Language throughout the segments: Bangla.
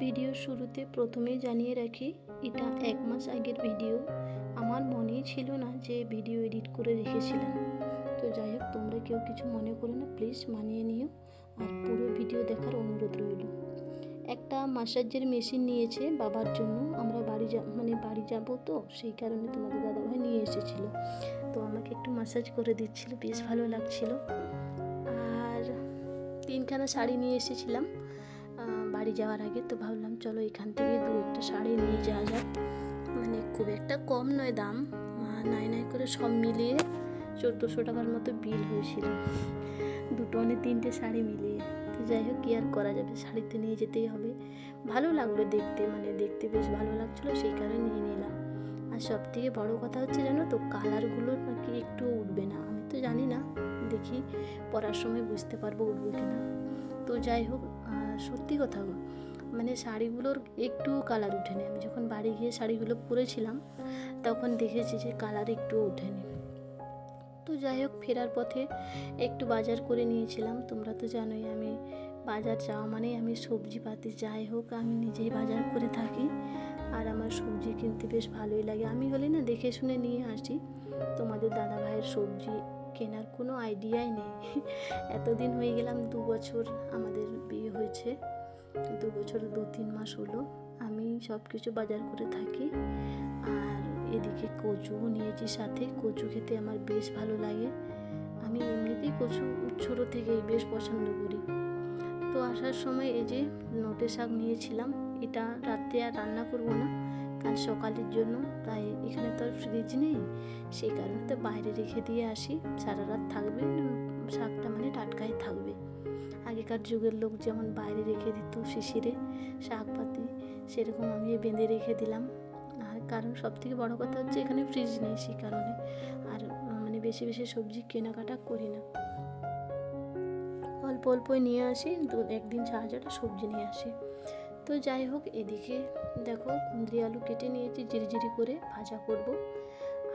ভিডিওর শুরুতে প্রথমেই জানিয়ে রাখি, এটা 1 মাস আগের ভিডিও। আমার মনেই ছিল না যে ভিডিও এডিট করে রেখেছিলাম। তো যাই হোক, তোমরা কেউ কিছু মনে করো না, প্লিজ মানিয়ে নিও। আর পুরো ভিডিও দেখার অনুরোধ রইল। একটা ম্যাসাজের মেশিন নিয়েছে বাবার জন্য। আমরা বাড়ি যাব তো, সেই কারণে তোমাদের দাদাভাই নিয়ে এসেছিলো। তো আমাকে একটু ম্যাসাজ করে দিচ্ছিল, বেশ ভালো লাগছিল। আর 3খানা শাড়ি নিয়ে এসেছিলাম বাড়ি যাওয়ার আগে। তো ভাবলাম চলো এখান থেকে 2-1টা শাড়ি নিয়ে যাওয়া যাক। মানে খুব একটা কম নয় দাম, নাই করে সব মিলিয়ে 1400 টাকার মতো বিল হয়েছিল, 3টে শাড়ি মিলিয়ে। তো যাই হোক, কি আর করা যাবে, শাড়িতে নিয়ে যেতেই হবে। ভালো লাগলো দেখতে, দেখতে বেশ ভালো লাগছিলো, সেই কারণে নিয়ে নিলাম। আর সব থেকে বড়ো কথা হচ্ছে, জানো তো, কালারগুলো নাকি একটু উঠবে না। আমি তো জানি না, দেখি পরার সময় বুঝতে পারবো উঠবে কিনা। তো যাই হোক, সত্যি কথা, শাড়িগুলোর একটু কালার উঠেনি। আমি যখন বাড়ি গিয়ে শাড়িগুলো পরেছিলাম তখন দেখেছি যে কালার একটু ওঠেনি। তো যাই হোক, ফেরার পথে একটু বাজার করে নিয়েছিলাম। তোমরা তো জানোই আমি বাজার যাওয়া মানেই আমি সবজিপাতি যাই হোক আমি নিজেই বাজার করে থাকি। আর আমার সবজি কিনতে বেশ ভালোই লাগে। আমি হলে না দেখে শুনে নিয়ে আসি। তোমাদের দাদা ভাইয়ের সবজি কেনার কোনো আইডিয়াই নেই। এতদিন হয়ে গেলাম, 2 বছর আমাদের বিয়ে হয়েছে, 2 বছর 2-3 মাস হলো আমি সব কিছু বাজার করে থাকি। আর এদিকে কচুও নিয়েছি সাথে। কচু খেতে আমার বেশ ভালো লাগে। আমি এমনিতেই কচু ছোটো থেকেই বেশ পছন্দ করি। তো আসার সময় এই যে নোটে শাক নিয়েছিলাম। এটা রাতে আর রান্না করব না, কাল সকালের জন্য। তাই এখানে তো আর ফ্রিজ নেই, সেই কারণে তো বাইরে রেখে দিয়ে আসি। সারা রাত থাকবে, শাকটা টাটকাই থাকবে। আগেকার যুগের লোক যেমন বাইরে রেখে দিত শিশিরে শাকপাতি, সেরকম আমি বেঁধে রেখে দিলাম। আর কারণ সবথেকে বড় কথা হচ্ছে এখানে ফ্রিজ নেই, সেই কারণে। আর বেশি সবজি কেনাকাটা করি না, অল্প অল্পই নিয়ে আসি। একদিন ছাড়া সবজি নিয়ে আসি। তো যাই হোক, এদিকে দেখো কুঁদরি আলু কেটে নিয়েছি, জিরি করে ভাজা করব।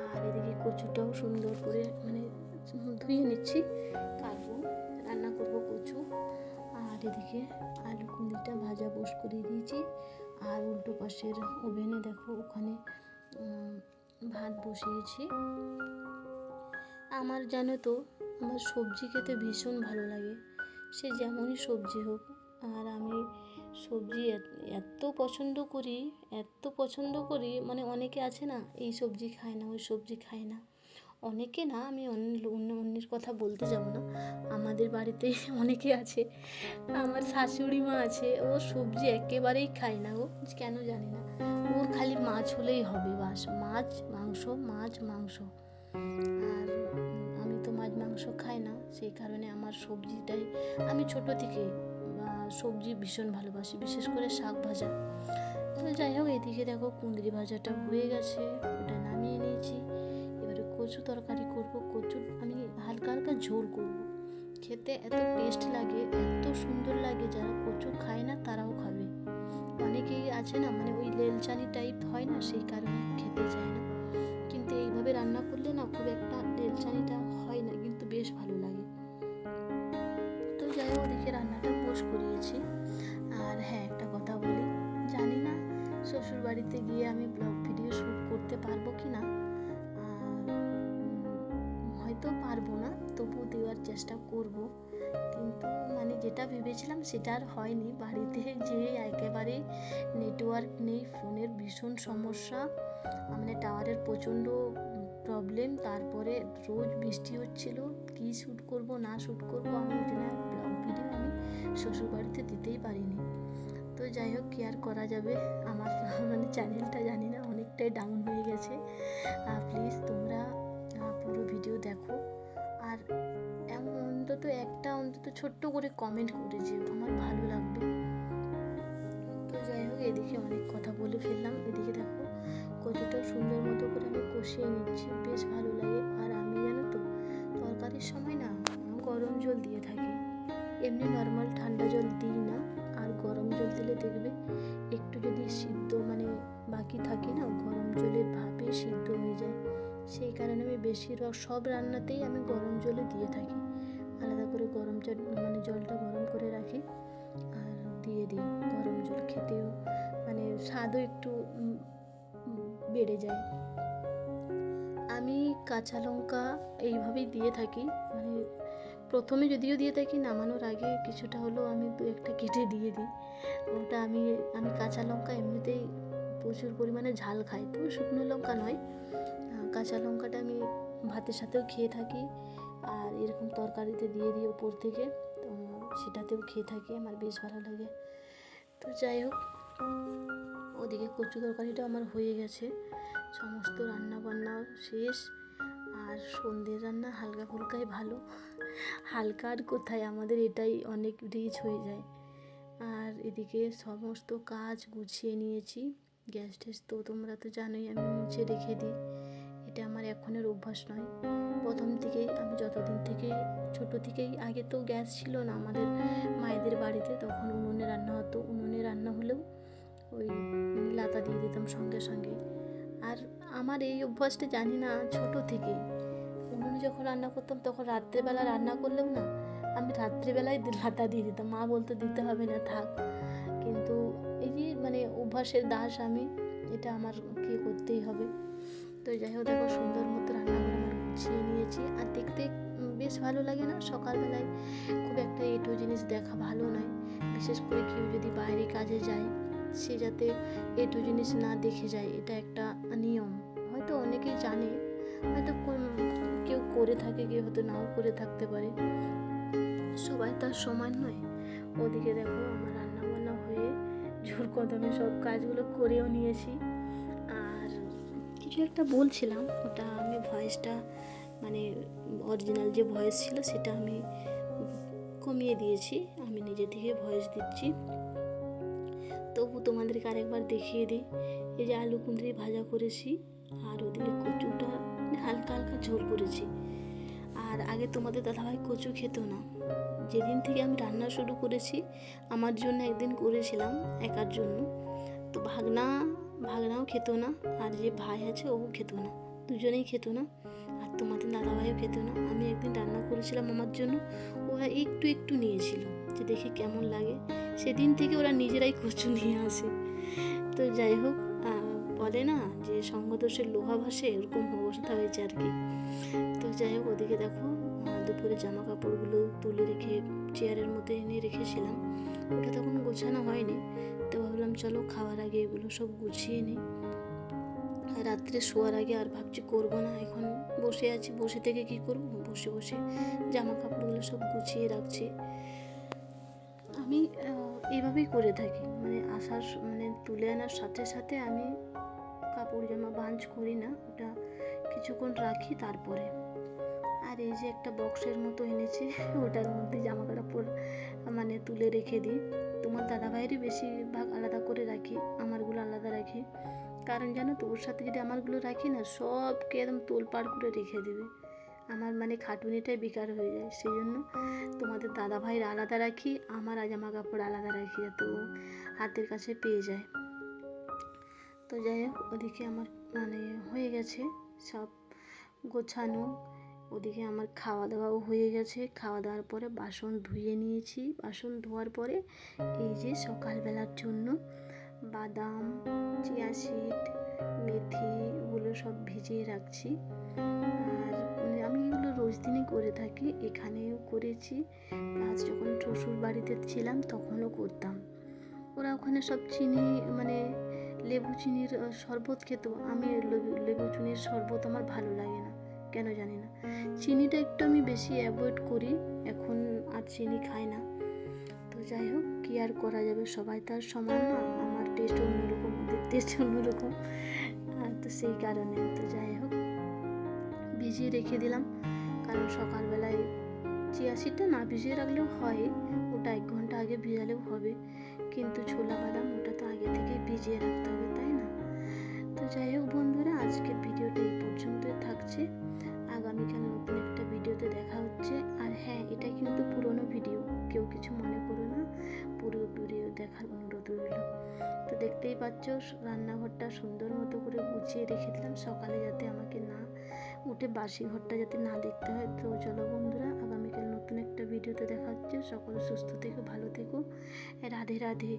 আর এদিকে কচুটাও সুন্দর করে ধুয়ে নিচ্ছি, কাটবো, রান্না করব কচু। আর এদিকে আলু কুঁদরিটা ভাজা করে দিয়েছি। আর উল্টো পাশের ওভেনে দেখো, ওখানে ভাত বসিয়েছি। আমার জানো তো, আমার সবজি খেতে ভীষণ ভালো লাগে, সে যেমনই সবজি হোক। আর আমি সবজি এত পছন্দ করি, অনেকে আছে না, এই সবজি খায় না, ওই সবজি খায় না। অনেকে না, আমি অন্যের কথা বলতে যাব না, আমাদের বাড়িতে অনেকে আছে। আমার শাশুড়ি মা আছে, ও সবজি একেবারেই খায় না, ও কেন জানি না। ওর খালি মাছ হলেই হবে, বাস, মাছ মাংস। আর আমি তো মাংস খাই না, সেই কারণে আমার সবজিটাই, আমি ছোট থেকে সবজি ভীষণ ভালোবাসি, বিশেষ করে শাক ভাজা। তো যাই হোক, এদিকে দেখো কুঁদরি ভাজাটা হয়ে গেছে, ওটা নামিয়ে নিয়েছি। এবারে কচু তরকারি করব। কচু আমি হালকা ঝোল করব। খেতে এত টেস্ট লাগে, এত সুন্দর লাগে, যারা কচু খায় না তারাও খাবে। অনেকেই আছে না, ওই লেলচানি টাইপ হয় না, সেই কারণে খেতে চায় না। কিন্তু এইভাবে রান্না করলে না, খুব একটা লেলচানিটা হয় না, কিন্তু বেশ ভালো লাগে। তো যাই হোক, ওদিকে রান্নাটা করিয়েছি। আর হ্যাঁ, একটা কথা বলি, জানি না শ্বশুর বাড়িতে গিয়ে আমি ব্লগ ভিডিও শ্যুট করতে পারবো কি না। হয়তো পারবো না, তবু দেওয়ার চেষ্টা করব। কিন্তু যেটা ভেবেছিলাম সেটা আর হয়নি। বাড়িতে যেয়ে একেবারে নেটওয়ার্ক নেই, ফোনের ভীষণ সমস্যা, টাওয়ারের প্রচণ্ড প্রবলেম। তারপরে রোজ বৃষ্টি হচ্ছিল, কি শ্যুট করব না শ্যুট করব, আমি ব্লগ ভিডিও আমি শ্বশুরবাড়িতে দিতেই পারিনি। তো যাই হোক, কি আর করা যাবে। আমার চ্যানেলটা জানি না অনেকটাই ডাউন হয়ে গেছে। প্লিজ তোমরা পুরো ভিডিও দেখো, আর অন্তত ছোট্ট করে কমেন্ট করে যেও, আমার ভালো লাগবে। তো যাই হোক, এদিকে অনেক কথা বলে ফেললাম। এদিকে দেখো কতটা সুন্দর মতো করে আমি কষিয়ে নিচ্ছি, বেশ ভালো লাগে। আর আমি জানো তো, তরকারির সময় না গরম জল দিয়ে থাকি, এমনি নর্মাল ঠান্ডা জল দিই না। আর গরম জল দিলে দেখবে একটু যদি সিদ্ধ বাকি থাকে না, গরম জলের ভাপে সিদ্ধ হয়ে যায়। সেই কারণে আমি বেশিরভাগ সব রান্নাতেই আমি গরম জলে দিয়ে থাকি। আলাদা করে গরম জলটা গরম করে রাখি, আর দিয়ে দিই। গরম জল খেতেও মানে স্বাদও একটু বেড়ে যায়। আমি কাঁচা লঙ্কা এইভাবেই দিয়ে থাকি, মানে প্রথমে যদিও দিয়ে থাকি, নামানোর আগে কিছুটা হলেও আমি 2-1টা কেটে দিয়ে দিই। ওটা আমি কাঁচা লঙ্কা এমনিতেই প্রচুর পরিমাণে ঝাল খাই, তো শুকনো লঙ্কা নয়, কাঁচা লঙ্কাটা আমি ভাতের সাথেও খেয়ে থাকি, আর এরকম তরকারিতে দিয়ে দিই ওপর থেকে, তো সেটাতেও খেয়ে থাকি, আমার বেশ ভালো লাগে। তো যাই হোক, ওদিকে কচু তরকারিটা আমার হয়ে গেছে, সমস্ত রান্না বান্না শেষ। আর সন্ধ্যের রান্না হালকা ফুলকাই ভালো, হালকা আর কোথায়, আমাদের এটাই অনেক রিচ হয়ে যায়। আর এদিকে সমস্ত কাজ গুছিয়ে নিয়েছি। গ্যাস ট্যাস তো তোমরা তো জানোই আমি মুছে রেখে দিই, এটা আমার এখনের অভ্যাস নয়, প্রথম থেকেই। আমি যতদিন থেকে ছোটো থেকেই, আগে তো গ্যাস ছিল না আমাদের মায়েদের বাড়িতে, তখন উনুনে রান্না হতো, উনুনে রান্না হলেও ওই লাতা দিয়ে দিতাম সঙ্গে সঙ্গে। আর আমার এই অভ্যাসটা জানি না ছোটো থেকেই, উনুনে যখন রান্না করতাম তখন রাত্রেবেলা রান্না করলেও না, আমি রাত্রিবেলায় লাতা দিয়ে দিতাম, মা বলতো দিতে হবে না থাক, কিন্তু এই যে মানে অভ্যাসের দাস আমি, এটা আমার করতেই হবে। তো যাই হোক, দেখো সুন্দর মতো রান্নাঘর আমার গুছিয়ে নিয়েছি। আর দেখতে বেশ ভালো লাগে না, সকালবেলায় খুব একটা এঁটো জিনিস দেখা ভালো নয়, বিশেষ করে কেউ যদি বাইরে কাজে যায় সে যাতে এঁটো জিনিস না দেখে যায়, এটা একটা নিয়ম, হয়তো অনেকেই জানে, হয়তো কেউ করে থাকে, কেউ হয়তো নাও করে থাকতে পারে, সবাই তার সমান নয়। ওদিকে দেখো আমার রান্না বান্না হয়ে জোর কদমে সব কাজগুলো করেও নিয়েছি। আর কিছু একটা বলছিলাম, ওটা আমি ভয়েসটা মানে অরিজিনাল যে ভয়েস ছিল সেটা আমি কমিয়ে দিয়েছি, আমি নিজে থেকে ভয়েস দিচ্ছি। তবু তোমাদেরকে আরেকবার দেখিয়ে দিই। এই যে আলু কুঁদরি ভাজা করেছি, আর ওদিকে কচুটা হালকা হালকা ঝোল করেছি। আর আগে তোমাদের দাদাভাই কচু খেত না, যেদিন থেকে আমি রান্না শুরু করেছি, আমার জন্য একদিন করেছিলাম একার জন্য, তো ভাগনাও খেত না, আর যে ভাই আছে ও খেত না, দুজনেই খেত না, আর তোমাদের দাদাভাইও খেত না। আমি একদিন রান্না করেছিলাম আমার জন্য, ওরা একটু একটু নিয়েছিল যে দেখি কেমন লাগে, সেদিন থেকে ওরা নিজেরাই কচু নিয়ে আসে। তো যাই হোক, বলে না যে সঙ্গদোষের লোহা ভাসে, এরকম অবস্থা হয়েছে আর কি। তো যাই হোক, ওদিকে দেখো দুপুরে জামা কাপড়গুলো তুলে রেখে চেয়ারের মধ্যে এনে রেখেছিলাম, ওটা তখন গোছানো হয়নি, তো ভাবলাম চলো খাওয়ার আগে এগুলো সব গুছিয়ে নিই। রাত্রে শোয়ার আগে আর ভাবছি করবো না, এখন বসে আছি, বসে থেকে কি করবো, বসে বসে জামা কাপড়গুলো সব গুছিয়ে রাখছি। আমি এইভাবেই করে থাকি, মানে মানে তুলে আনার সাথে সাথে আমি কাপড় জামা বাঞ্চ করি না, ওটা কিছুক্ষণ রাখি তারপরে। আর এই যে একটা বক্সের মতো এনেছি, ওটার মধ্যে জামা কাপড় মানে তুলে রেখে দিই। তোমার দাদাভাইয়েরই বেশিরভাগ আলাদা করে রাখি, আমারগুলো আলাদা রাখি, কারণ জানো তো ওর সাথে যদি আমারগুলো রাখি না, সবকে একদম তোলপাড় করে রেখে দেবে, আমার মানে খাটুনিটাই বেকার হয়ে যায়। সেই জন্য তোমাদের দাদাভাইয়ের আলাদা রাখি, আমার জামা কাপড় আলাদা রাখি, তো হাতের কাছে পেয়ে যায়। তো যাই হোক, ওদিকে আমার মানে হয়ে গেছে সব গোছানো, ওদিকে আমার খাওয়া দাওয়াও হয়ে গেছে, খাওয়া দাওয়ার পরে বাসন ধুয়ে নিয়েছি, বাসন ধোয়ার পরে এই যে সকালবেলার জন্য বাদাম, চিয়া সিড, মেথি ওগুলো সব ভিজিয়ে রাখছি। আর আমি এগুলো রোজ দিনই করে থাকি, এখানেও করেছি, প্লাস যখন শ্বশুর বাড়িতে ছিলাম তখনও করতাম। ওরা ওখানে সব চিনি মানে লেবু চিনির শরবত খেত, আমি লেবু চিনির শরবত আমার ভালো লাগে না, কেন জানি না, চিনিটা একটু আমি বেশি অ্যাভয়েড করি, এখন আর চিনি খাই না। তো যাই হোক, কী আর করা যাবে, সবাই তার সমান না, আমার টেস্ট অন্যরকম, ওদের টেস্ট অন্যরকম, তো সেই কারণে। তো যাই হোক, ভিজিয়ে রেখে দিলাম, কারণ সকালবেলায় চিয়া সিডটা না ভিজিয়ে রাখলেও হয়, ওটা 1 ঘন্টা আগে ভিজালেও হবে, কিন্তু ছোলা বাদাম ওটা তো আগে থেকেই ভিজিয়ে রাখতে হবে, তাই না? তো যাই হোক বন্ধুরা, আজকে ভিডিওটা এই পর্যন্তই থাকছে, আগামীকাল নতুন একটা ভিডিওতে দেখা হচ্ছে। আর হ্যাঁ, এটা কিন্তু পুরনো ভিডিও, কেউ কিছু মনে করো না, পুরো ভিডিও দেখার অনুরোধ রইল। তো দেখতেই পাচ্ছ রান্নাঘরটা সুন্দর মতো করে গুছিয়ে রেখে দিলাম, সকালে যাতে আমাকে না উঠে বাসি ঘরটা যাতে না দেখতে হয়। তো চলো বন্ধুরা, আগামীকাল নতুন একটা ভিডিওতে দেখা হচ্ছে। সকলে সুস্থ থেকো, ভালো থেকো। রাধে রাধে।